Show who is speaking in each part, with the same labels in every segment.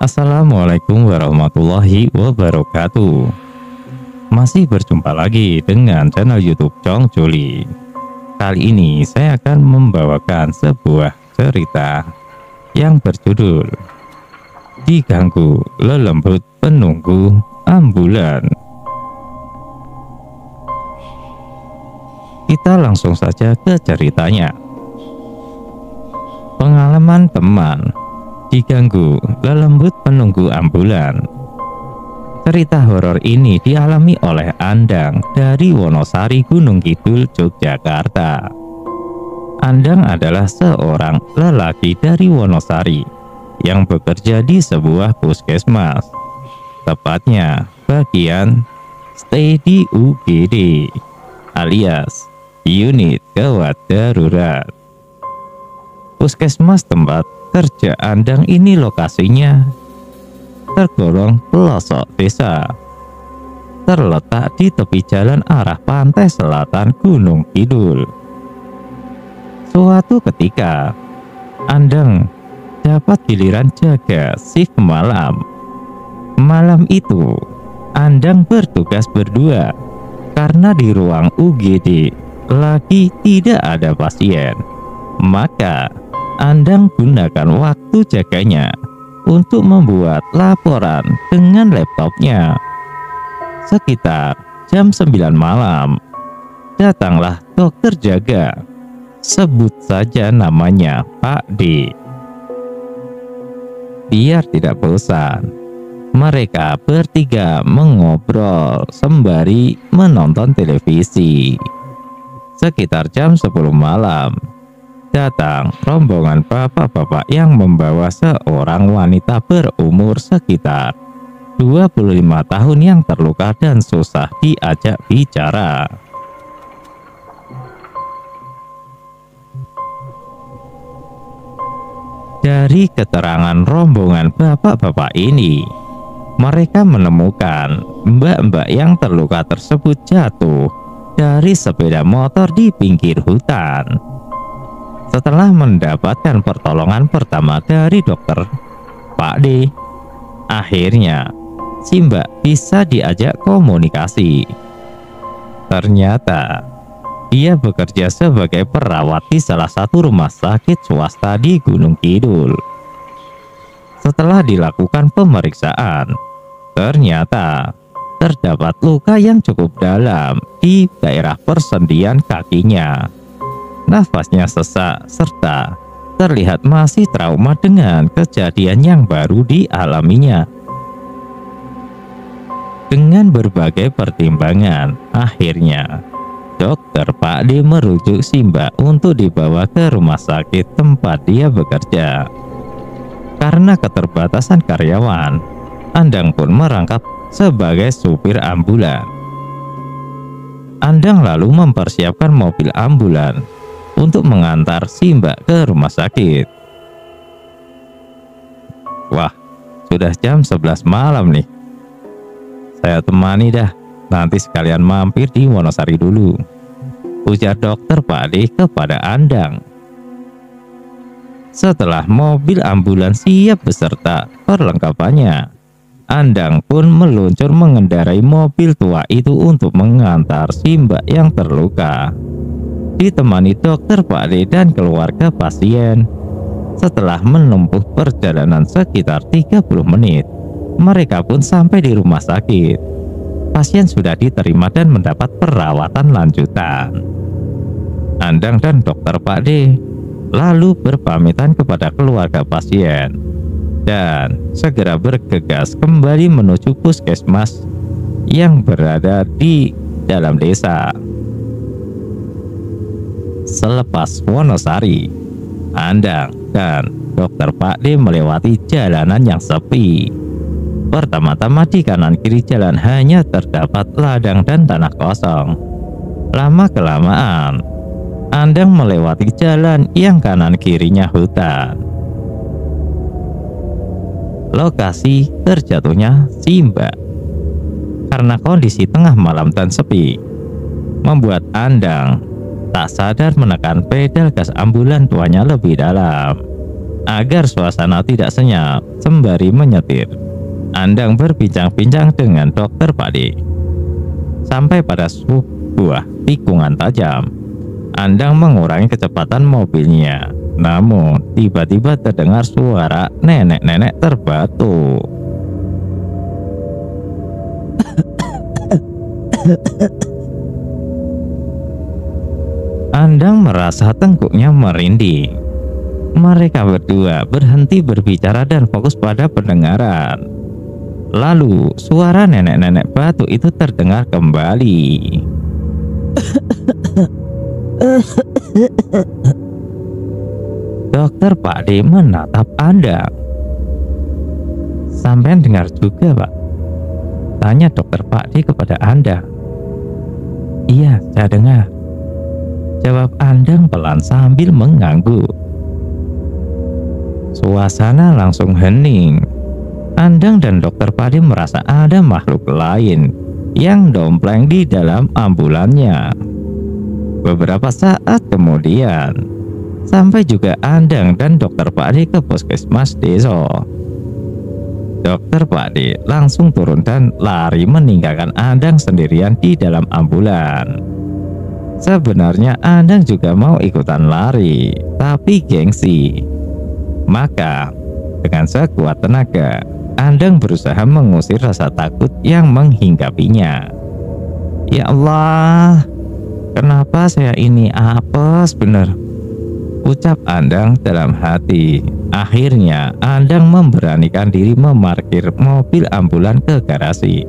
Speaker 1: Assalamualaikum warahmatullahi wabarakatuh. Masih berjumpa lagi dengan channel YouTube Chong Juli. Kali ini saya akan membawakan sebuah cerita yang berjudul Diganggu Lelembut Penunggu Ambulan. Kita langsung saja ke ceritanya. Pengalaman teman diganggu lelembut penunggu ambulan. Cerita horor ini dialami oleh Andang dari Wonosari, Gunung Kidul, Yogyakarta. Andang adalah seorang lelaki dari Wonosari yang bekerja di sebuah puskesmas, tepatnya bagian stay di UGD alias unit gawat darurat. Puskesmas tempat kerja Andang ini lokasinya tergolong pelosok desa, terletak di tepi jalan arah pantai selatan Gunung Kidul. Suatu ketika Andang dapat giliran jaga shift malam. Malam itu Andang bertugas berdua karena di ruang UGD lagi tidak ada pasien. Maka Andang gunakan waktu jaganya untuk membuat laporan dengan laptopnya. Sekitar jam 9 malam, datanglah dokter jaga. Sebut saja namanya Pak D. Biar tidak bosan, mereka bertiga mengobrol sembari menonton televisi. Sekitar jam 10 malam, datang rombongan bapak-bapak yang membawa seorang wanita berumur sekitar 25 tahun yang terluka dan susah diajak bicara. Dari keterangan rombongan bapak-bapak ini, mereka menemukan mbak-mbak yang terluka tersebut jatuh dari sepeda motor di pinggir hutan. Setelah mendapatkan pertolongan pertama dari dokter Pak D, akhirnya si mbak bisa diajak komunikasi. Ternyata dia bekerja sebagai perawat di salah satu rumah sakit swasta di Gunung Kidul. Setelah dilakukan pemeriksaan, ternyata terdapat luka yang cukup dalam di daerah persendian kakinya. Nafasnya sesak serta terlihat masih trauma dengan kejadian yang baru dialaminya. Dengan berbagai pertimbangan, akhirnya dokter Pak D merujuk si mbak untuk dibawa ke rumah sakit tempat dia bekerja. Karena keterbatasan karyawan, Andang pun merangkap sebagai supir ambulan. Andang lalu mempersiapkan mobil ambulan untuk mengantar si mbak ke rumah sakit. Wah, sudah jam 11 malam nih. Saya temani dah, nanti sekalian mampir di Wonosari dulu, ujar dokter Pak D kepada Andang. Setelah mobil ambulans siap beserta perlengkapannya, Andang pun meluncur mengendarai mobil tua itu untuk mengantar si mbak yang terluka. Ditemani dokter Pak D dan keluarga pasien. Setelah menempuh perjalanan sekitar 30 menit, mereka pun sampai di rumah sakit. Pasien sudah diterima dan mendapat perawatan lanjutan. Andang dan dokter Pak D lalu berpamitan kepada keluarga pasien dan segera bergegas kembali menuju puskesmas yang berada di dalam desa. Selepas Wonosari, Andang dan dokter Pak D melewati jalanan yang sepi. Pertama-tama di kanan kiri jalan hanya terdapat ladang dan tanah kosong. Lama-kelamaan, Andang melewati jalan yang kanan kirinya hutan. Lokasi terjatuhnya si mbak karena kondisi tengah malam dan sepi membuat Andang tak sadar menekan pedal gas ambulan tuanya lebih dalam. Agar suasana tidak senyap, sembari menyetir, Andang berbincang-bincang dengan dokter Pakde. Sampai pada sebuah tikungan tajam, Andang mengurangi kecepatan mobilnya. Namun tiba-tiba terdengar suara nenek-nenek terbatuk. Andang merasa tengkuknya merinding. Mereka berdua berhenti berbicara dan fokus pada pendengaran. Lalu suara nenek-nenek batuk itu terdengar kembali. Dokter Pakde menatap Andang. "Sampean dengar juga, Pak?" tanya dokter Pakde kepada Andang. "Iya, saya dengar," jawab Andang pelan sambil mengangguk. Suasana langsung hening. Andang dan dokter Pakde merasa ada makhluk lain yang dompleng di dalam ambulannya. Beberapa saat kemudian, sampai juga Andang dan dokter Pakde ke puskesmas desa. Dokter Pakde langsung turun dan lari meninggalkan Andang sendirian di dalam ambulan. Sebenarnya Andang juga mau ikutan lari, tapi gengsi. Maka dengan sekuat tenaga, Andang berusaha mengusir rasa takut yang menghinggapinya. "Ya Allah, kenapa saya ini apes bener?" ucap Andang dalam hati. Akhirnya Andang memberanikan diri memarkir mobil ambulan ke garasi.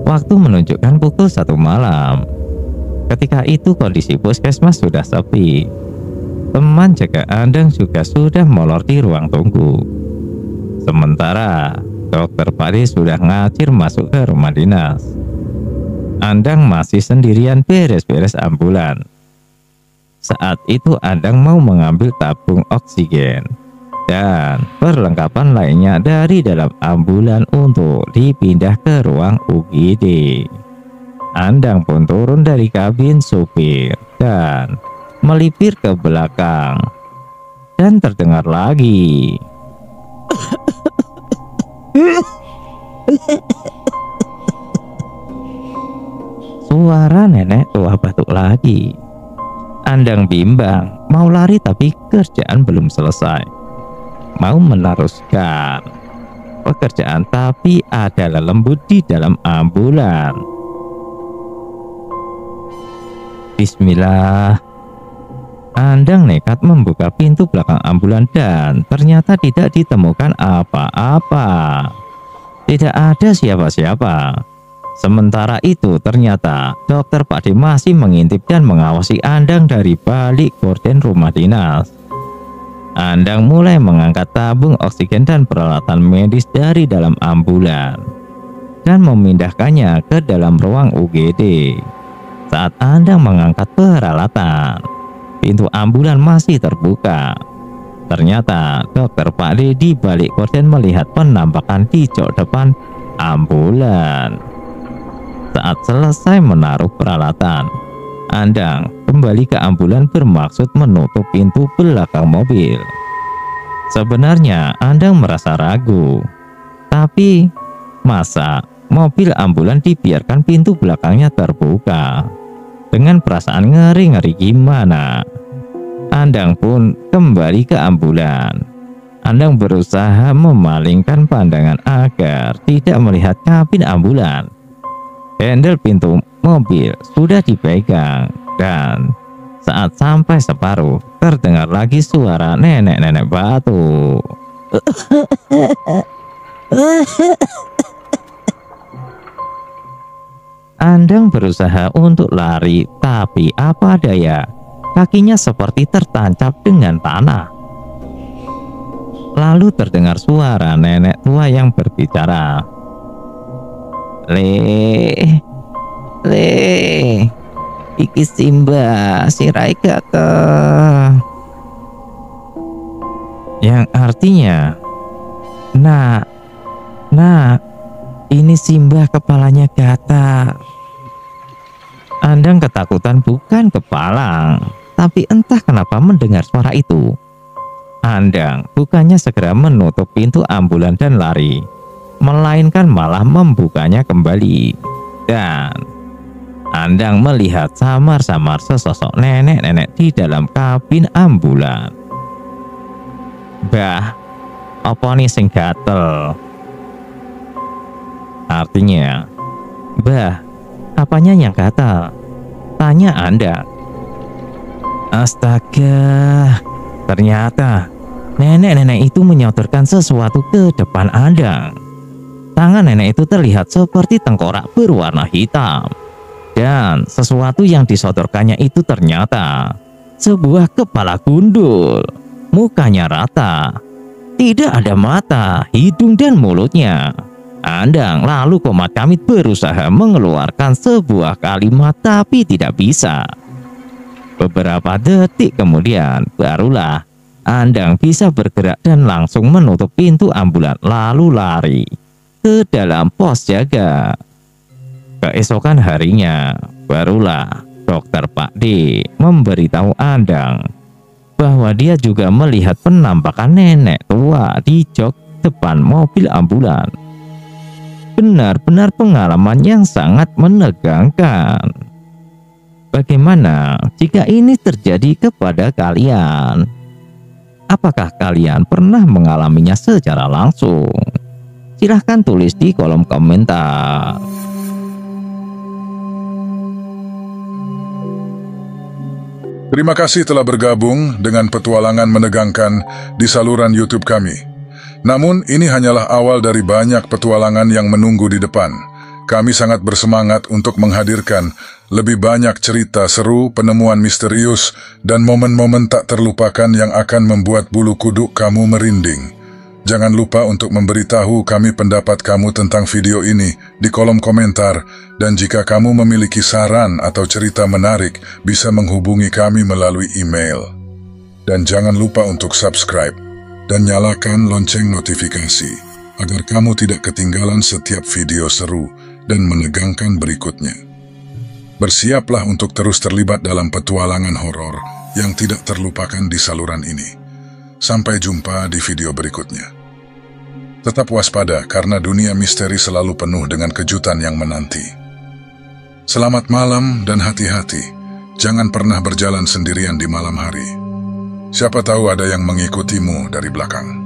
Speaker 1: Waktu menunjukkan pukul 1 malam. Ketika itu kondisi puskesmas sudah sepi. Teman jaga Andang juga sudah molor di ruang tunggu. Sementara dokter Pakde sudah ngacir masuk ke rumah dinas. Andang masih sendirian beres-beres ambulan. Saat itu Andang mau mengambil tabung oksigen dan perlengkapan lainnya dari dalam ambulan untuk dipindah ke ruang UGD. Andang pun turun dari kabin supir dan melipir ke belakang, dan terdengar lagi suara nenek tua batuk lagi. Andang bimbang, mau lari tapi kerjaan belum selesai. Mau meneruskan pekerjaan tapi ada lembut di dalam ambulan. Bismillah. Andang nekat membuka pintu belakang ambulan dan ternyata tidak ditemukan apa-apa. Tidak ada siapa-siapa. Sementara itu ternyata dokter Pakde masih mengintip dan mengawasi Andang dari balik gorden rumah dinas. Andang mulai mengangkat tabung oksigen dan peralatan medis dari dalam ambulan dan memindahkannya ke dalam ruang UGD. Saat Andang mengangkat peralatan, pintu ambulan masih terbuka. Ternyata dokter Pakde di balik gorden melihat penampakan di jok depan ambulan. Saat selesai menaruh peralatan, Andang kembali ke ambulan bermaksud menutup pintu belakang mobil. Sebenarnya Andang merasa ragu, tapi masa mobil ambulan dibiarkan pintu belakangnya terbuka? Dengan perasaan ngeri-ngeri gimana, Andang pun kembali ke ambulan. Andang berusaha memalingkan pandangan agar tidak melihat kabin ambulan. Handle pintu mobil sudah dipegang dan saat sampai separuh terdengar lagi suara nenek-nenek batuk. Andang berusaha untuk lari, tapi apa daya, kakinya seperti tertancap dengan tanah. Lalu terdengar suara nenek tua yang berbicara. Le, iki Simba, sirai kakak. Yang artinya, nak, ini Simba kepalanya gatal. Andang ketakutan bukan kepalang, tapi entah kenapa mendengar suara itu. Andang bukannya segera menutup pintu ambulan dan lari, melainkan malah membukanya kembali. Dan Andang melihat samar-samar sesosok nenek-nenek di dalam kabin ambulan. "Bah, apa nih sing gatel?" Artinya, "Bah, apanya yang gatal?" tanya Andang. Astaga, ternyata nenek-nenek itu menyodorkan sesuatu ke depan Andang. Tangan nenek itu terlihat seperti tengkorak berwarna hitam. Dan sesuatu yang disodorkannya itu ternyata sebuah kepala gundul. Mukanya rata, tidak ada mata, hidung dan mulutnya. Andang lalu komat kamit berusaha mengeluarkan sebuah kalimat tapi tidak bisa. Beberapa detik kemudian barulah Andang bisa bergerak dan langsung menutup pintu ambulan lalu lari ke dalam pos jaga. Keesokan harinya barulah dokter Pak D memberitahu Andang bahwa dia juga melihat penampakan nenek tua di jok depan mobil ambulan. Benar-benar pengalaman yang sangat menegangkan. Bagaimana jika ini terjadi kepada kalian? Apakah kalian pernah mengalaminya secara langsung? Silahkan tulis di kolom komentar.
Speaker 2: Terima kasih telah bergabung dengan petualangan menegangkan di saluran YouTube kami. Namun ini hanyalah awal dari banyak petualangan yang menunggu di depan. Kami sangat bersemangat untuk menghadirkan lebih banyak cerita seru, penemuan misterius, dan momen-momen tak terlupakan yang akan membuat bulu kuduk kamu merinding. Jangan lupa untuk memberitahu kami pendapat kamu tentang video ini di kolom komentar, dan jika kamu memiliki saran atau cerita menarik, bisa menghubungi kami melalui email. Dan jangan lupa untuk subscribe dan nyalakan lonceng notifikasi, agar kamu tidak ketinggalan setiap video seru dan menegangkan berikutnya. Bersiaplah untuk terus terlibat dalam petualangan horor yang tidak terlupakan di saluran ini. Sampai jumpa di video berikutnya. Tetap waspada karena dunia misteri selalu penuh dengan kejutan yang menanti. Selamat malam dan hati-hati. Jangan pernah berjalan sendirian di malam hari. Siapa tahu ada yang mengikutimu dari belakang.